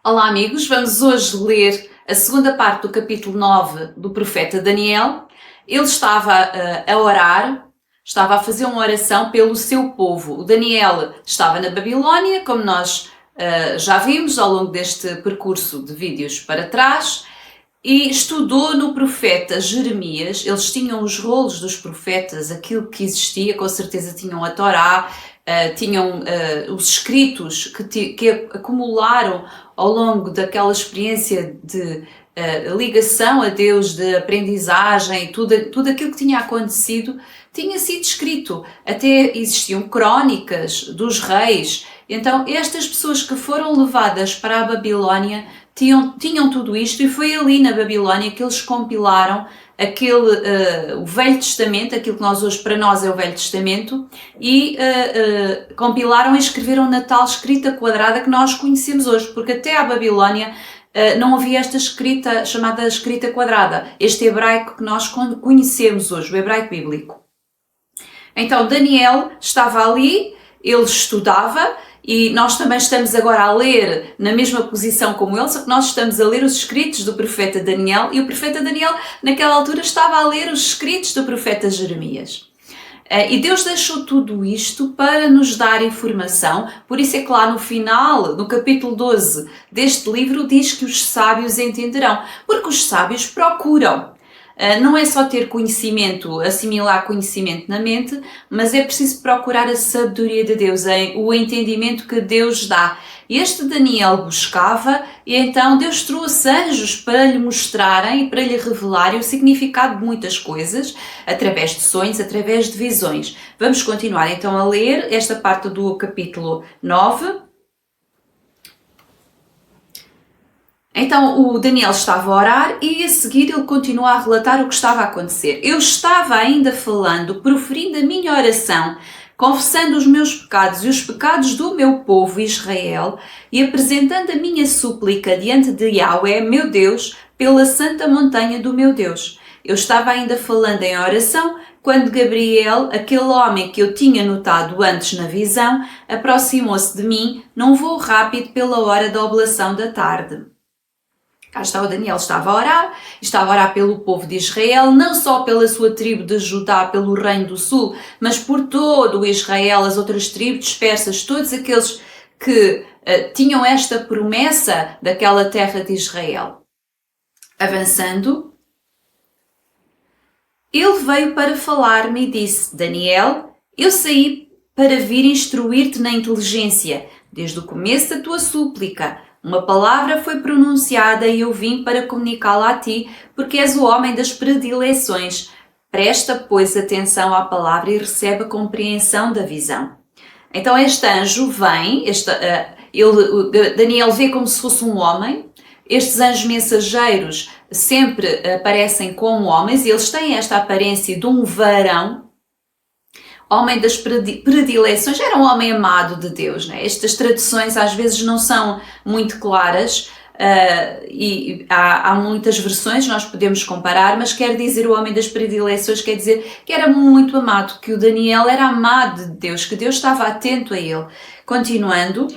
Olá amigos, vamos hoje ler a segunda parte do capítulo 9 do profeta Daniel. Ele estava a orar, estava a fazer uma oração pelo seu povo. O Daniel estava na Babilónia, como nós já vimos ao longo deste percurso de vídeos para trás, e estudou no profeta Jeremias. Eles tinham os rolos dos profetas, aquilo que existia, com certeza tinham a Torá, tinham os escritos que acumularam ao longo daquela experiência de ligação a Deus, de aprendizagem, tudo aquilo que tinha acontecido tinha sido escrito. Até existiam crónicas dos reis. Então estas pessoas que foram levadas para a Babilónia tinham tudo isto, e foi ali na Babilónia que eles compilaram o Velho Testamento, aquilo que para nós é o Velho Testamento, e compilaram e escreveram na tal escrita quadrada que nós conhecemos hoje, porque até à Babilónia não havia esta escrita chamada escrita quadrada, este hebraico que nós conhecemos hoje, o hebraico bíblico. Então Daniel estava ali, ele estudava, e nós também estamos agora a ler na mesma posição como ele, só que nós estamos a ler os escritos do profeta Daniel, e o profeta Daniel naquela altura estava a ler os escritos do profeta Jeremias. E Deus deixou tudo isto para nos dar informação, por isso é que lá no final, no capítulo 12 deste livro, diz que os sábios entenderão, porque os sábios procuram. Não é só ter conhecimento, assimilar conhecimento na mente, mas é preciso procurar a sabedoria de Deus, o entendimento que Deus dá. Este Daniel buscava, e então Deus trouxe anjos para lhe mostrarem e para lhe revelarem o significado de muitas coisas, através de sonhos, através de visões. Vamos continuar então a ler esta parte do capítulo 9. Então o Daniel estava a orar e a seguir ele continua a relatar o que estava a acontecer. Eu estava ainda falando, proferindo a minha oração, confessando os meus pecados e os pecados do meu povo Israel, e apresentando a minha súplica diante de Yahweh, meu Deus, pela santa montanha do meu Deus. Eu estava ainda falando em oração, quando Gabriel, aquele homem que eu tinha notado antes na visão, aproximou-se de mim num voo rápido pela hora da oblação da tarde. Cá está o Daniel, estava a orar pelo povo de Israel, não só pela sua tribo de Judá, pelo reino do sul, mas por todo o Israel, as outras tribos dispersas, todos aqueles que tinham esta promessa daquela terra de Israel. Avançando, ele veio para falar-me e disse: Daniel, eu saí para vir instruir-te na inteligência, desde o começo da tua súplica. Uma palavra foi pronunciada e eu vim para comunicá-la a ti, porque és o homem das predileções. Presta, pois, atenção à palavra e recebe a compreensão da visão. Então este anjo vem, Daniel vê como se fosse um homem. Estes anjos mensageiros sempre aparecem como homens e eles têm esta aparência de um varão. Homem das predileções, era um homem amado de Deus, né? Estas traduções às vezes não são muito claras e há muitas versões, nós podemos comparar, mas quer dizer o homem das predileções, quer dizer que era muito amado, que o Daniel era amado de Deus, que Deus estava atento a ele. Continuando,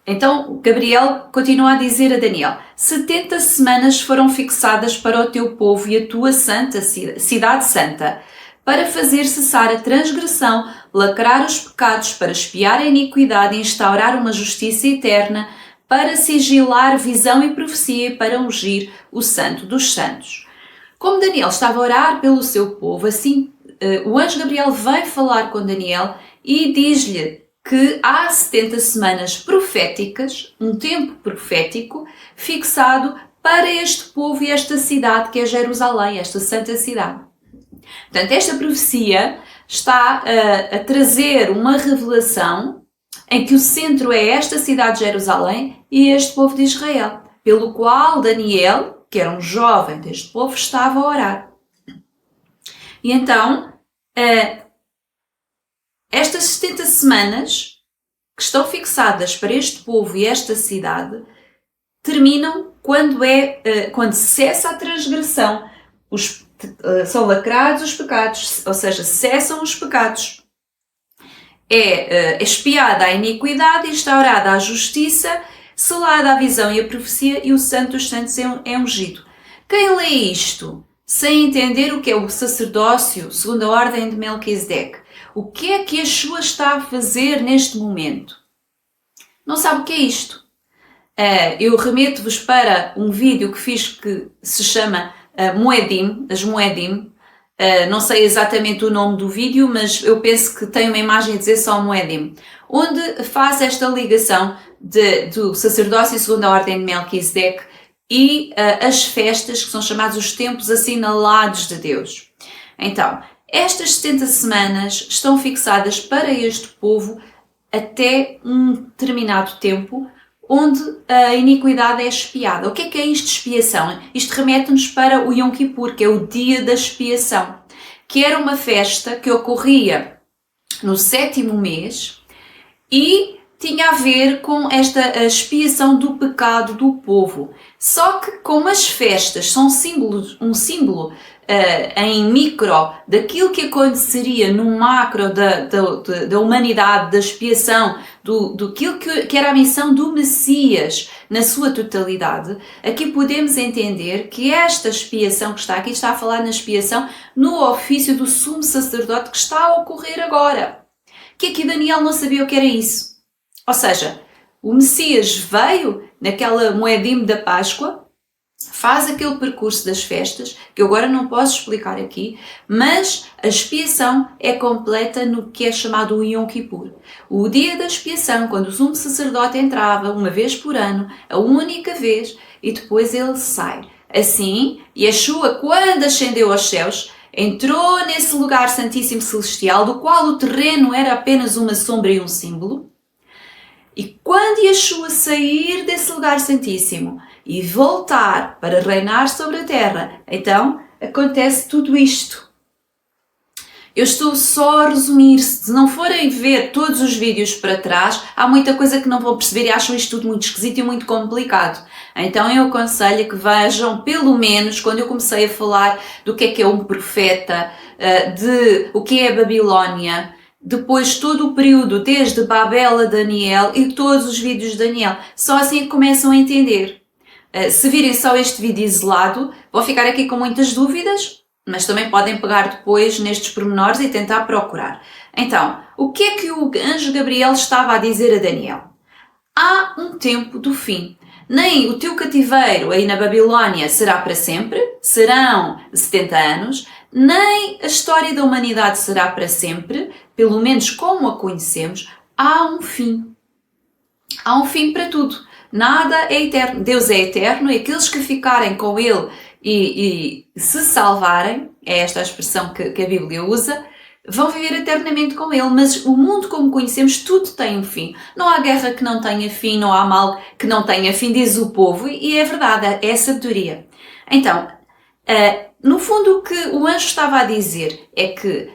então Gabriel continua a dizer a Daniel: 70 semanas foram fixadas para o teu povo e a tua santa cidade santa, para fazer cessar a transgressão, lacrar os pecados, para espiar a iniquidade e instaurar uma justiça eterna, para sigilar visão e profecia e para ungir o santo dos santos. Como Daniel estava a orar pelo seu povo, assim o anjo Gabriel vem falar com Daniel e diz-lhe que há 70 semanas proféticas, um tempo profético fixado para este povo e esta cidade que é Jerusalém, esta santa cidade. Portanto, esta profecia está a trazer uma revelação em que o centro é esta cidade de Jerusalém e este povo de Israel, pelo qual Daniel, que era um jovem deste povo, estava a orar. E então, estas 70 semanas que estão fixadas para este povo e esta cidade terminam quando cessa a transgressão, são lacrados os pecados, ou seja, cessam os pecados. é expiada a iniquidade, instaurada a justiça, selada a visão e a profecia, e o Santo dos Santos é ungido. Quem lê isto sem entender o que é o sacerdócio segundo a ordem de Melquisedeque, o que é que Yeshua está a fazer neste momento? Não sabe o que é isto. Eu remeto-vos para um vídeo que fiz que se chama Moedim, as Moedim. Não sei exatamente o nome do vídeo, mas eu penso que tem uma imagem a dizer só Moedim, onde faz esta ligação do sacerdócio segundo a ordem de Melquisedeque e as festas que são chamados os tempos assinalados de Deus. Então, estas 70 semanas estão fixadas para este povo até um determinado tempo, onde a iniquidade é expiada. O que é isto de expiação? Isto remete-nos para o Yom Kippur, que é o dia da expiação, que era uma festa que ocorria no 7º mês e tinha a ver com esta expiação do pecado do povo. Só que como as festas são um símbolo em micro daquilo que aconteceria no macro da humanidade, da expiação, daquilo que era a missão do Messias na sua totalidade, aqui podemos entender que esta expiação que está aqui está a falar na expiação no ofício do sumo sacerdote que está a ocorrer agora. Que aqui Daniel não sabia o que era isso. Ou seja, o Messias veio naquela Moedim da Páscoa, faz aquele percurso das festas, que eu agora não posso explicar aqui, mas a expiação é completa no que é chamado o Yom Kippur. O dia da expiação, quando o sumo sacerdote entrava uma vez por ano, a única vez, e depois ele sai. Assim, Yeshua, quando ascendeu aos céus, entrou nesse lugar santíssimo celestial, do qual o terreno era apenas uma sombra e um símbolo. E quando Yeshua sair desse lugar santíssimo e voltar para reinar sobre a terra, então acontece tudo isto. Eu estou só a resumir. Se não forem ver todos os vídeos para trás, há muita coisa que não vão perceber e acham isto tudo muito esquisito e muito complicado. Então eu aconselho que vejam, pelo menos, quando eu comecei a falar do que é um profeta, de o que é a Babilónia, depois todo o período desde Babel a Daniel e todos os vídeos de Daniel. Só assim é que começam a entender. Se virem só este vídeo isolado, vão ficar aqui com muitas dúvidas, mas também podem pegar depois nestes pormenores e tentar procurar. Então, o que é que o anjo Gabriel estava a dizer a Daniel? Há um tempo do fim. Nem o teu cativeiro aí na Babilónia será para sempre, serão 70 anos, nem a história da humanidade será para sempre, pelo menos como a conhecemos, há um fim. Há um fim para tudo. Nada é eterno. Deus é eterno e aqueles que ficarem com Ele e se salvarem, é esta a expressão que a Bíblia usa, vão viver eternamente com Ele. Mas o mundo como conhecemos, tudo tem um fim. Não há guerra que não tenha fim, não há mal que não tenha fim, diz o povo. E é verdade, é sabedoria. Então, no fundo o que o anjo estava a dizer é que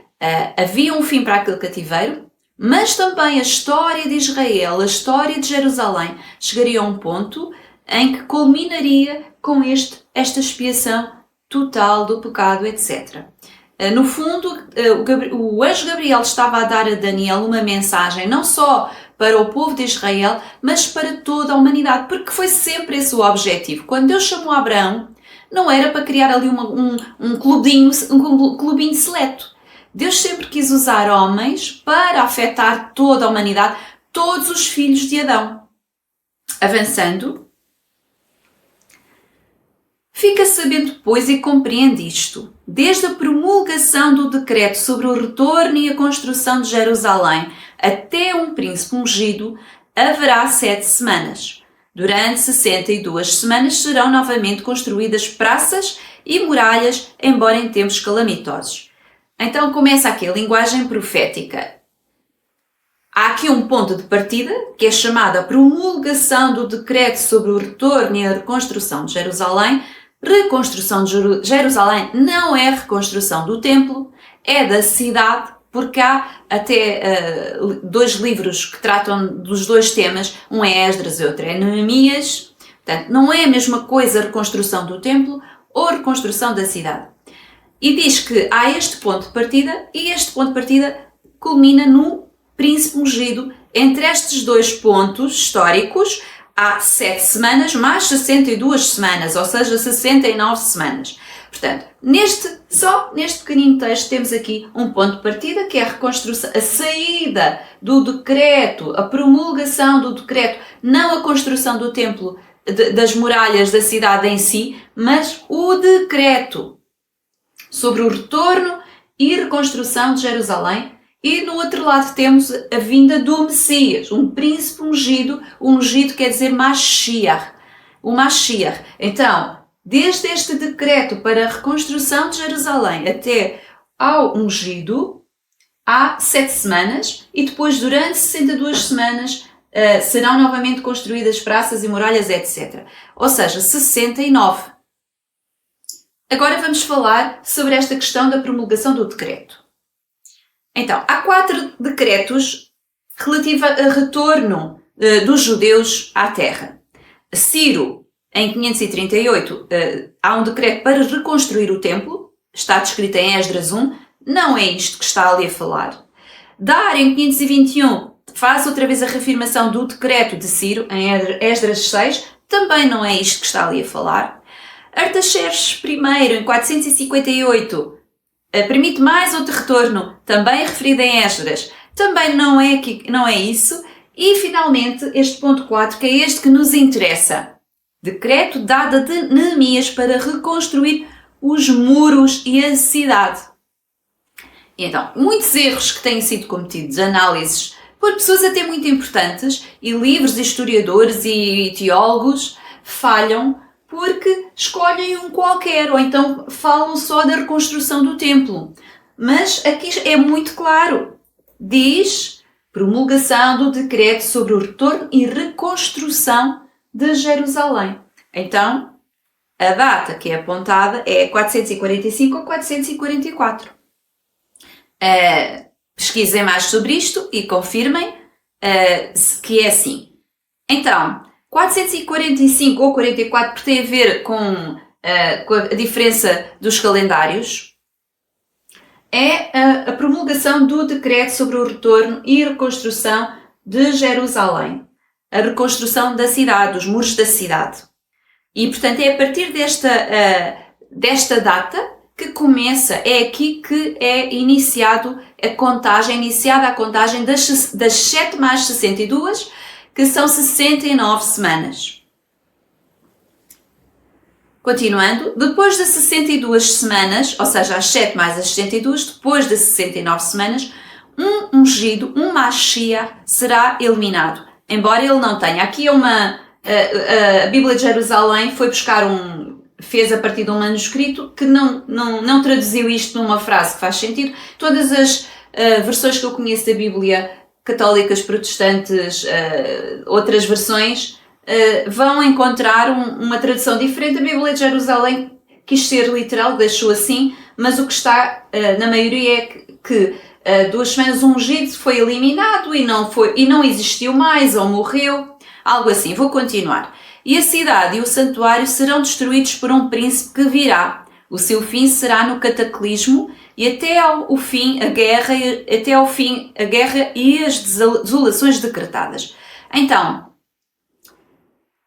havia um fim para aquele cativeiro, mas também a história de Israel, a história de Jerusalém, chegaria a um ponto em que culminaria com esta expiação total do pecado, etc. No fundo, o anjo Gabriel estava a dar a Daniel uma mensagem, não só para o povo de Israel, mas para toda a humanidade, porque foi sempre esse o objetivo. Quando Deus chamou Abraão, não era para criar ali um clubinho seleto. Deus sempre quis usar homens para afetar toda a humanidade, todos os filhos de Adão. Avançando, fica sabendo, pois, e compreende isto. Desde a promulgação do decreto sobre o retorno e a construção de Jerusalém até um príncipe ungido, haverá 7 semanas. Durante 62 semanas serão novamente construídas praças e muralhas, embora em tempos calamitosos. Então começa aqui a linguagem profética. Há aqui um ponto de partida, que é chamada promulgação do decreto sobre o retorno e a reconstrução de Jerusalém. Reconstrução de Jerusalém não é reconstrução do templo, é da cidade, porque há até 2 livros que tratam dos 2 temas, um é Esdras e outro é Neemias. Portanto, não é a mesma coisa a reconstrução do templo ou a reconstrução da cidade. E diz que há este ponto de partida e este ponto de partida culmina no príncipe ungido. Entre estes dois pontos históricos há 7 semanas mais 62 semanas, ou seja, 69 semanas. Portanto, só neste pequenino texto temos aqui um ponto de partida, que é a reconstrução, a saída do decreto, a promulgação do decreto, não a construção do templo, das muralhas da cidade em si, mas o decreto sobre o retorno e reconstrução de Jerusalém. E no outro lado temos a vinda do Messias, um príncipe ungido. O ungido quer dizer Mashiach, o Mashiach. Então, desde este decreto para a reconstrução de Jerusalém até ao ungido, há 7 semanas, e depois, durante 62 semanas, serão novamente construídas praças e muralhas, etc. Ou seja, 69. Agora vamos falar sobre esta questão da promulgação do decreto. Então, há 4 decretos relativos a retorno dos judeus à terra. Ciro, em 538, há um decreto para reconstruir o templo, está descrito em Esdras 1, não é isto que está ali a falar. Dário, em 521, faz outra vez a reafirmação do decreto de Ciro, em Esdras 6, também não é isto que está ali a falar. Artaxerxes I, em 458, permite mais outro retorno, também referido em Esdras, também não é isso. E finalmente este ponto 4, que é este que nos interessa. Decreto dado a Neemias para reconstruir os muros e a cidade. E então, muitos erros que têm sido cometidos, análises por pessoas até muito importantes, e livros, historiadores e teólogos falham porque escolhem um qualquer, ou então falam só da reconstrução do templo. Mas aqui é muito claro. Diz promulgação do decreto sobre o retorno e reconstrução de Jerusalém. Então, a data que é apontada é 445 ou 444. Pesquisem mais sobre isto e confirmem que é assim. Então, 445 ou 44, porque tem a ver com a diferença dos calendários, é a promulgação do decreto sobre o retorno e reconstrução de Jerusalém. A reconstrução da cidade, dos muros da cidade. E, portanto, é a partir desta data que começa, é aqui que é iniciada a contagem das 7 mais 62, que são 69 semanas. Continuando, depois de 62 semanas, ou seja, as 7 mais as 62, depois de 69 semanas, um ungido, um Mashiach, será eliminado. Embora ele não tenha. Aqui é a Bíblia de Jerusalém fez a partir de um manuscrito que não traduziu isto numa frase que faz sentido. Todas as versões que eu conheço da Bíblia, católicas, protestantes, outras versões, vão encontrar uma tradução diferente. A Bíblia de Jerusalém quis ser literal, deixou assim, mas o que está na maioria é que 2 semanas um ungido foi eliminado e não existiu mais, ou morreu, algo assim. Vou continuar. E a cidade e o santuário serão destruídos por um príncipe que virá. O seu fim será no cataclismo e até ao fim a guerra e as desolações decretadas. Então,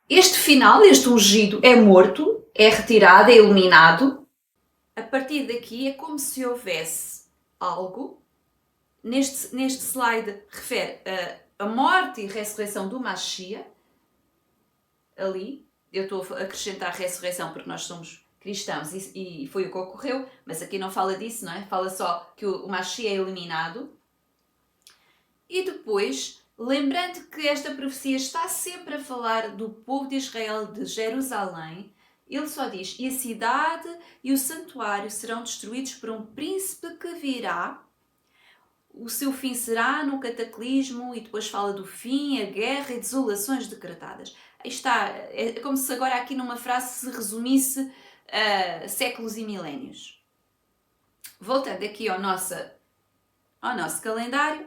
este final, este ungido, é morto, é retirado, é eliminado. A partir daqui é como se houvesse algo. Neste slide refere a morte e ressurreição do Mashiach. Ali, eu estou a acrescentar a ressurreição porque nós somos cristãos e foi o que ocorreu, mas aqui não fala disso, não é? Fala só que o Mashiach é eliminado. E depois, lembrando que esta profecia está sempre a falar do povo de Israel, de Jerusalém, ele só diz: e a cidade e o santuário serão destruídos por um príncipe que virá. O seu fim será no cataclismo, e depois fala do fim, a guerra e desolações decretadas. Aí está, é como se agora aqui numa frase se resumisse séculos e milénios. Voltando aqui ao nosso calendário,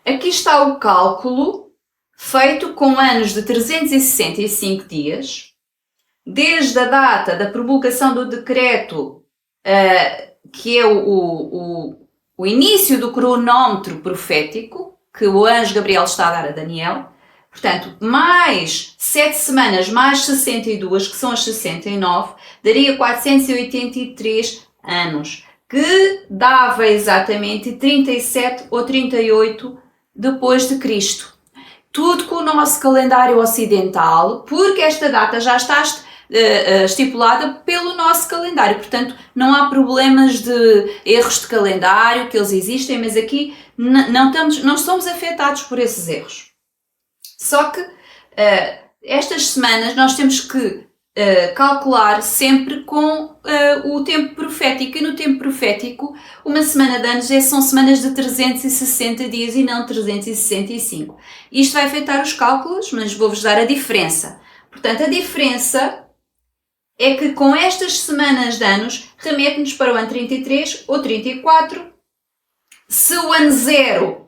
aqui está o cálculo feito com anos de 365 dias, desde a data da promulgação do decreto, que é o início do cronómetro profético, que o anjo Gabriel está a dar a Daniel. Portanto, mais 7 semanas, mais 62, que são as 69, daria 483 anos, que dava exatamente 37 ou 38 depois de Cristo. Tudo com o nosso calendário ocidental, porque esta data já está estipulada pelo nosso calendário, portanto não há problemas de erros de calendário, que eles existem, mas aqui não somos afetados por esses erros. Só que estas semanas nós temos que calcular sempre com o tempo profético, e no tempo profético uma semana de anos são semanas de 360 dias e não 365. Isto vai afetar os cálculos, mas vou-vos dar a diferença. Portanto, a diferença é que com estas semanas de anos remete-nos para o ano 33 ou 34. Se o ano 0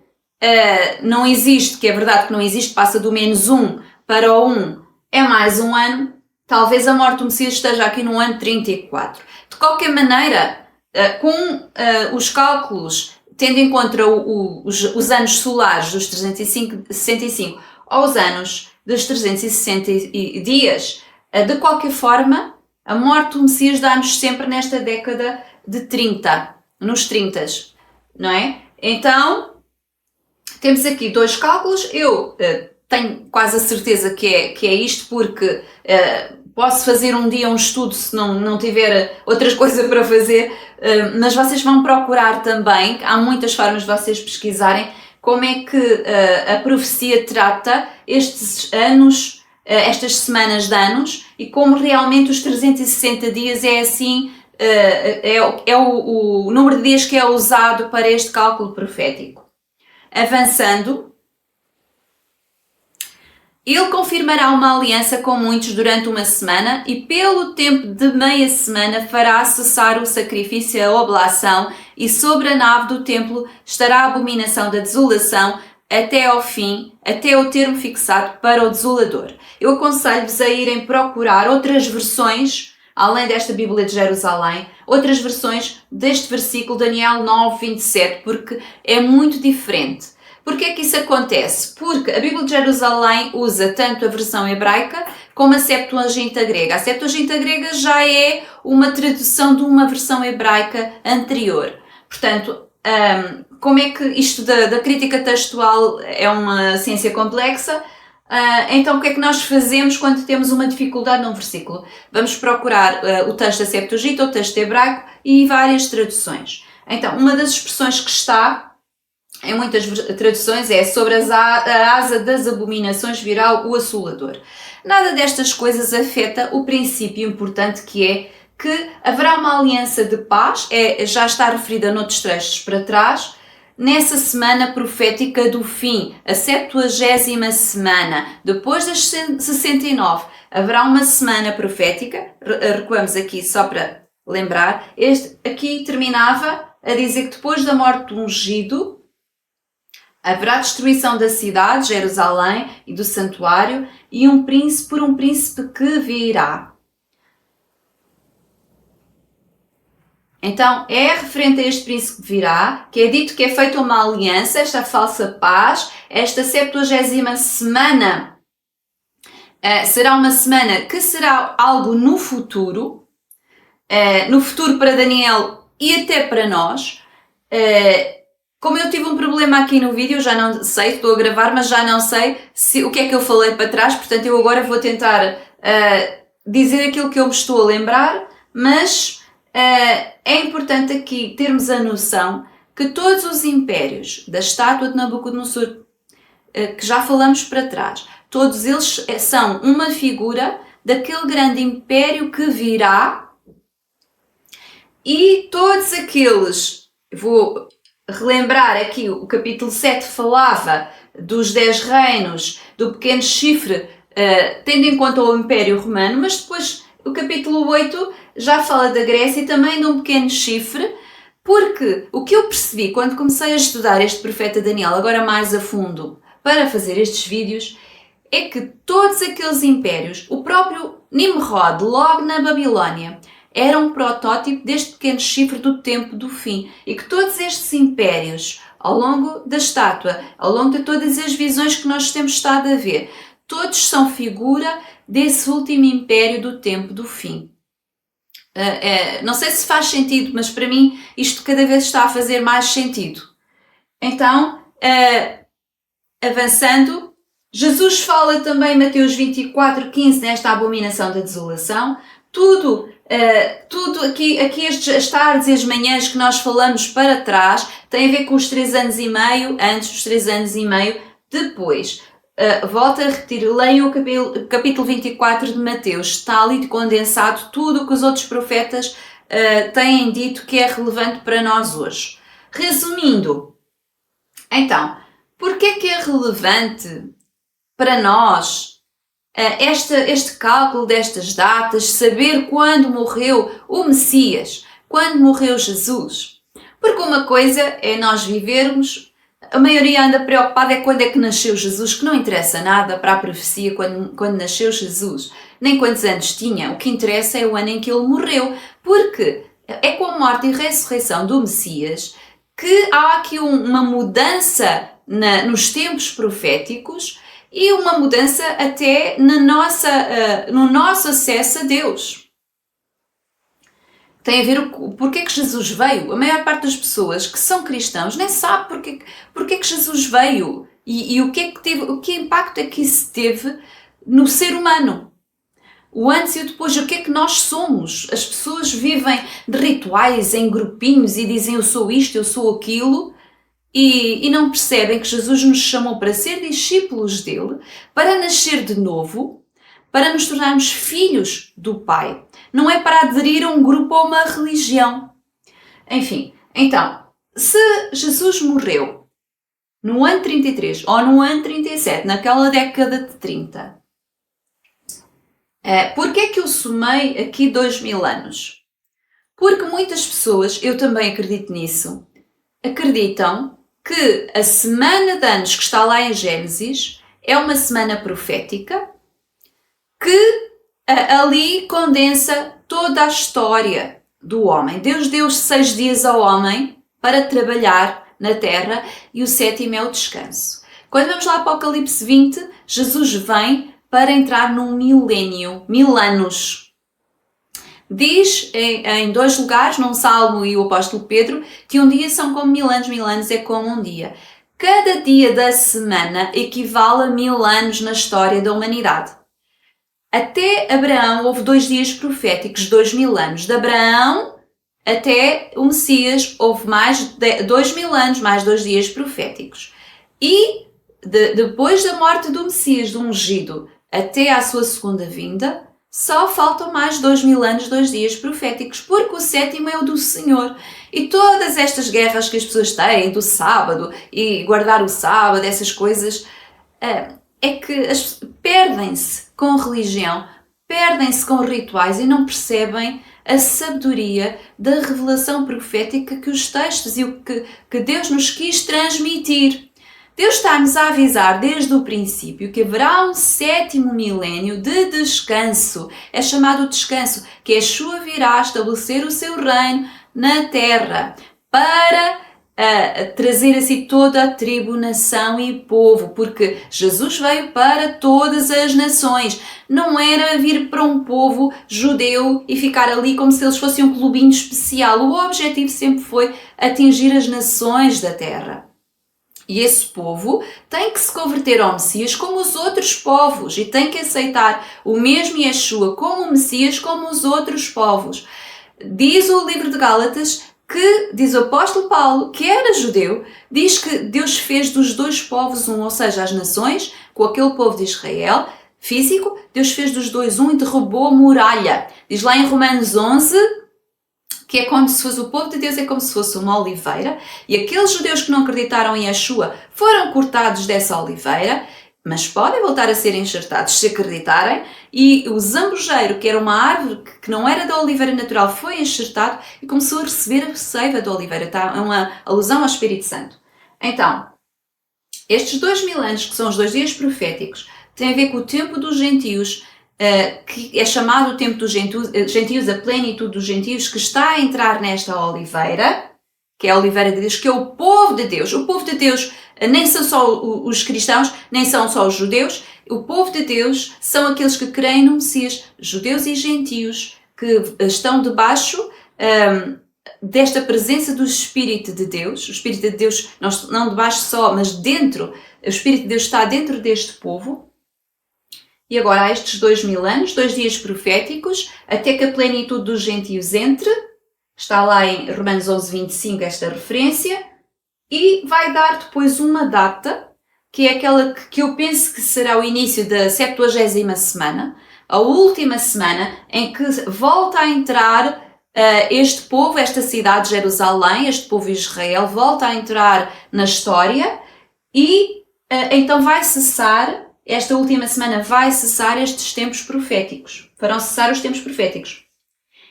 não existe, que é verdade que não existe, passa do -1 para o 1, é mais um ano, talvez a morte do Messias esteja aqui no ano 34. De qualquer maneira, com os cálculos, tendo em conta os anos solares dos 365 aos anos dos 360 dias, de qualquer forma, a morte do Messias dá-nos sempre nesta década de 30, nos 30, não é? Então, temos aqui dois cálculos. Eu tenho quase a certeza que é isto, porque posso fazer um dia um estudo se não tiver outras coisas para fazer, mas vocês vão procurar também, há muitas formas de vocês pesquisarem como é que a profecia trata estes anos, estas semanas de anos, e como realmente os 360 dias é assim, o número de dias que é usado para este cálculo profético. Avançando, ele confirmará uma aliança com muitos durante uma semana e pelo tempo de meia semana fará cessar o sacrifício e a oblação, e sobre a nave do templo estará a abominação da desolação até ao fim, até o termo fixado para o desolador. Eu aconselho-vos a irem procurar outras versões, além desta Bíblia de Jerusalém, outras versões deste versículo, Daniel 9:27, porque é muito diferente. Porquê é que isso acontece? Porque a Bíblia de Jerusalém usa tanto a versão hebraica como a Septuaginta grega. A Septuaginta grega já é uma tradução de uma versão hebraica anterior. Portanto, como é que isto da crítica textual é uma ciência complexa? Então, o que é que nós fazemos quando temos uma dificuldade num versículo? Vamos procurar o texto da Septuaginta, o texto hebraico e várias traduções. Então, uma das expressões que está em muitas traduções é: sobre a asa das abominações virá o assolador. Nada destas coisas afeta o princípio importante, que é que haverá uma aliança de paz, já está referida noutros trechos para trás, nessa semana profética do fim, a 70ª semana, depois das 69, haverá uma semana profética. Recuamos aqui só para lembrar, aqui terminava a dizer que depois da morte do ungido, haverá destruição da cidade, Jerusalém, e do santuário, e um príncipe que virá. Então, é referente a este príncipe que virá, que é dito que é feita uma aliança, esta falsa paz, esta 70ª semana será uma semana que será algo no futuro para Daniel e até para nós. Como eu tive um problema aqui no vídeo, já não sei, estou a gravar, mas já não sei o que é que eu falei para trás, portanto eu agora vou tentar dizer aquilo que eu me estou a lembrar, mas é importante aqui termos a noção que todos os impérios da estátua de Nabucodonosor, que já falamos para trás, todos eles são uma figura daquele grande império que virá, e todos aqueles, vou relembrar aqui, o capítulo 7 falava dos 10 reinos, do pequeno chifre, tendo em conta o Império Romano, mas depois o capítulo 8 já fala da Grécia e também de um pequeno chifre, porque o que eu percebi quando comecei a estudar este profeta Daniel, agora mais a fundo, para fazer estes vídeos, é que todos aqueles impérios, o próprio Nimrod, logo na Babilónia, era um protótipo deste pequeno chifre do tempo do fim, e que todos estes impérios, ao longo da estátua, ao longo de todas as visões que nós temos estado a ver, todos são figura desse último império do tempo do fim. Não sei se faz sentido, mas para mim isto cada vez está a fazer mais sentido. Então, avançando, Jesus fala também em Mateus 24:15 nesta abominação da desolação. Tudo aqui as tardes e as manhãs que nós falamos para trás tem a ver com os 3 anos e meio, antes dos 3 anos e meio, depois. Volto a repetir, leiam o capítulo 24 de Mateus, está ali condensado tudo o que os outros profetas têm dito que é relevante para nós hoje. Resumindo, então, porquê que é relevante para nós este cálculo destas datas, saber quando morreu o Messias, quando morreu Jesus? Porque uma coisa é nós vivermos, a maioria anda preocupada é quando é que nasceu Jesus, que não interessa nada para a profecia quando nasceu Jesus, nem quantos anos tinha, o que interessa é o ano em que ele morreu, porque é com a morte e ressurreição do Messias que há aqui uma mudança nos tempos proféticos e uma mudança até no nosso acesso a Deus. Tem a ver porque é que Jesus veio. A maior parte das pessoas que são cristãos nem sabe porque é que Jesus veio e o que impacto é que isso teve no ser humano. O antes e o depois, o que é que nós somos? As pessoas vivem de rituais em grupinhos e dizem eu sou isto, eu sou aquilo, e não percebem que Jesus nos chamou para ser discípulos dele, para nascer de novo, para nos tornarmos filhos do Pai. Não é para aderir a um grupo ou uma religião. Enfim, então, se Jesus morreu no ano 33 ou no ano 37, naquela década de 30, porquê é que eu somei aqui 2000 anos? Porque muitas pessoas, eu também acredito nisso, acreditam que a semana de anos que está lá em Gênesis é uma semana profética que ali condensa toda a história do homem. Deus deu 6 dias ao homem para trabalhar na terra e o 7º é o descanso. Quando vamos lá para Apocalipse 20, Jesus vem para entrar num milénio, 1000 anos. Diz em 2 lugares, num Salmo e o apóstolo Pedro, que um dia são como 1000 anos é como um dia. Cada dia da semana equivale a 1000 anos na história da humanidade. Até Abraão houve 2 dias proféticos, 2000 anos. De Abraão até o Messias houve mais 2000 anos, mais 2 dias proféticos. E depois da morte do Messias, do ungido, até à sua segunda vinda, só faltam mais 2000 anos, 2 dias proféticos, porque o 7º é o do Senhor. E todas estas guerras que as pessoas têm do sábado e guardar o sábado, essas coisas, é que perdem-se com religião, perdem-se com rituais e não percebem a sabedoria da revelação profética que os textos e o que Deus nos quis transmitir. Deus está-nos a avisar desde o princípio que haverá um 7º milénio de descanso. É chamado descanso, que Yeshua virá estabelecer o seu reino na terra para trazer assim toda a tribo, nação e povo, porque Jesus veio para todas as nações. Não era vir para um povo judeu e ficar ali como se eles fossem um clubinho especial. O objetivo sempre foi atingir as nações da terra. E esse povo tem que se converter ao Messias como os outros povos e tem que aceitar o mesmo Yeshua como o Messias como os outros povos. Diz o livro de Gálatas que, diz o apóstolo Paulo, que era judeu, diz que Deus fez dos 2 povos um, ou seja, as nações, com aquele povo de Israel, físico, Deus fez dos 2 um e derrubou a muralha. Diz lá em Romanos 11, que é como se fosse o povo de Deus, é como se fosse uma oliveira, e aqueles judeus que não acreditaram em Yeshua foram cortados dessa oliveira, mas podem voltar a ser enxertados se acreditarem, e o zambujeiro, que era uma árvore que não era da oliveira natural, foi enxertado e começou a receber a seiva da oliveira. Tá? É uma alusão ao Espírito Santo. Então, estes 2000 anos, que são os 2 dias proféticos, têm a ver com o tempo dos gentios, que é chamado o tempo dos gentios, a plenitude dos gentios, que está a entrar nesta oliveira, que é a oliveira de Deus, que é o povo de Deus. O povo de Deus nem são só os cristãos, nem são só os judeus. O povo de Deus são aqueles que creem no Messias, judeus e gentios, que estão debaixo desta presença do Espírito de Deus. O Espírito de Deus, não debaixo só, mas dentro. O Espírito de Deus está dentro deste povo. E agora há estes 2000 anos, 2 dias proféticos, até que a plenitude dos gentios entre. Está lá em Romanos 11:25 esta referência. E vai dar depois uma data, que é aquela que eu penso que será o início da 70ª semana, a última semana em que volta a entrar este povo, esta cidade de Jerusalém, este povo Israel, volta a entrar na história e então vai cessar, esta última semana vai cessar estes tempos proféticos. Farão cessar os tempos proféticos.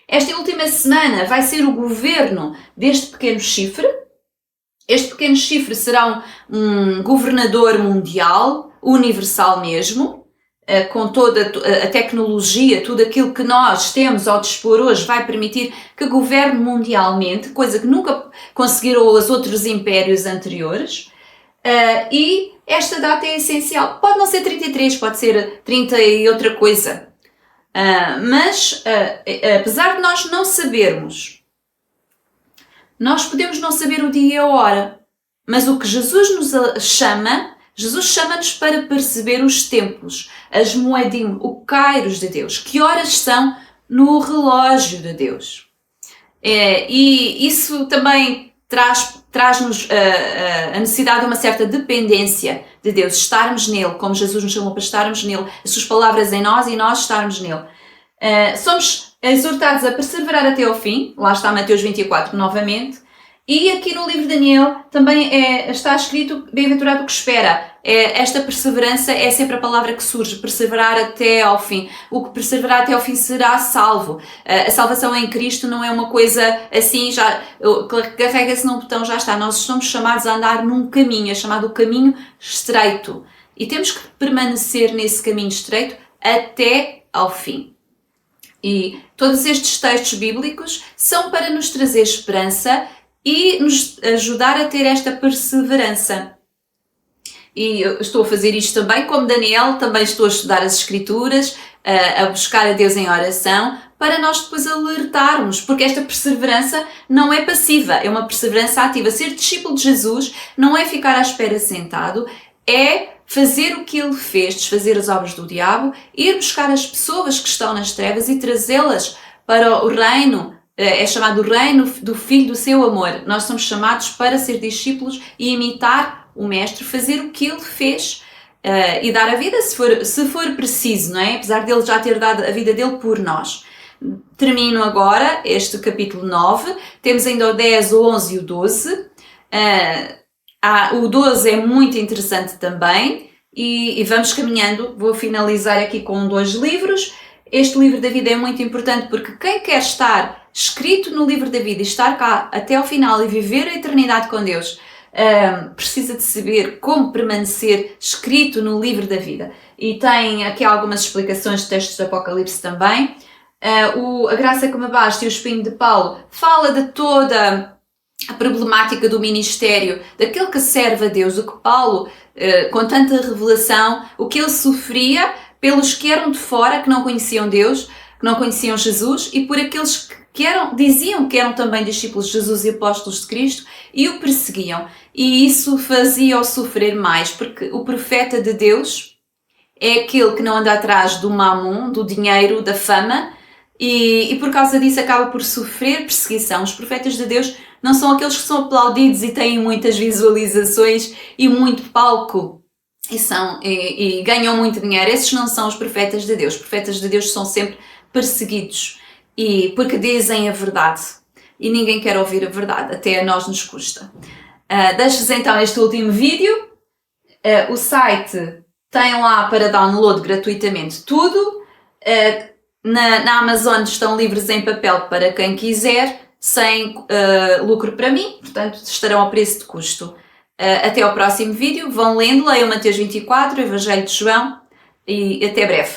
Esta última semana vai ser o governo deste pequeno chifre. Este pequeno chifre será um governador mundial, universal mesmo, com toda a tecnologia, tudo aquilo que nós temos ao dispor hoje vai permitir que governe mundialmente, coisa que nunca conseguiram os outros impérios anteriores. E esta data é essencial. Pode não ser 33, pode ser 30 e outra coisa. Mas, apesar de nós não sabermos, nós podemos não saber o dia e a hora, mas o que Jesus nos chama, Jesus chama-nos para perceber os tempos, as moedim, o kairos de Deus, que horas são no relógio de Deus. E isso também traz-nos a necessidade de uma certa dependência de Deus, estarmos nele, como Jesus nos chamou para estarmos nele, as suas palavras em nós e nós estarmos nele. Somos exortados a perseverar até ao fim, lá está Mateus 24 novamente, e aqui no livro de Daniel também está escrito bem-aventurado o que espera. Esta perseverança é sempre a palavra que surge, perseverar até ao fim. O que perseverar até ao fim será salvo. A salvação em Cristo não é uma coisa assim, já carrega-se num botão, já está. Nós somos chamados a andar num caminho, é chamado o caminho estreito. E temos que permanecer nesse caminho estreito até ao fim. E todos estes textos bíblicos são para nos trazer esperança e nos ajudar a ter esta perseverança. E eu estou a fazer isto também, como Daniel, também estou a estudar as Escrituras, a buscar a Deus em oração, para nós depois alertarmos, porque esta perseverança não é passiva, é uma perseverança ativa. Ser discípulo de Jesus não é ficar à espera sentado, é fazer o que ele fez, desfazer as obras do diabo, ir buscar as pessoas que estão nas trevas e trazê-las para o reino, é chamado o reino do Filho do seu amor. Nós somos chamados para ser discípulos e imitar o Mestre, fazer o que ele fez e dar a vida se for preciso, não é? Apesar dele já ter dado a vida dele por nós. Termino agora este capítulo 9, temos ainda o 10, o 11 e o 12. O 12 é muito interessante também e vamos caminhando. Vou finalizar aqui com 2 livros. Este livro da vida é muito importante porque quem quer estar escrito no livro da vida e estar cá até ao final e viver a eternidade com Deus, precisa de saber como permanecer escrito no livro da vida. E tem aqui algumas explicações de textos do Apocalipse também. A graça que me basta e o espinho de Paulo fala de toda a problemática do ministério, daquele que serve a Deus, o que Paulo, com tanta revelação, o que ele sofria pelos que eram de fora, que não conheciam Deus, que não conheciam Jesus, e por aqueles que diziam que eram também discípulos de Jesus e apóstolos de Cristo e o perseguiam. E isso fazia-o sofrer mais, porque o profeta de Deus é aquele que não anda atrás do mamon, do dinheiro, da fama, e por causa disso acaba por sofrer perseguição. Os profetas de Deus não são aqueles que são aplaudidos e têm muitas visualizações e muito palco e ganham muito dinheiro. Esses não são os profetas de Deus. Os profetas de Deus são sempre perseguidos porque dizem a verdade e ninguém quer ouvir a verdade, até a nós nos custa. Deixo-vos então este último vídeo. O site tem lá para download gratuitamente tudo. Na Amazon estão livres em papel para quem quiser, sem lucro para mim, portanto estarão ao preço de custo. Até ao próximo vídeo, vão lendo, leiam Mateus 24, o Evangelho de João e até breve.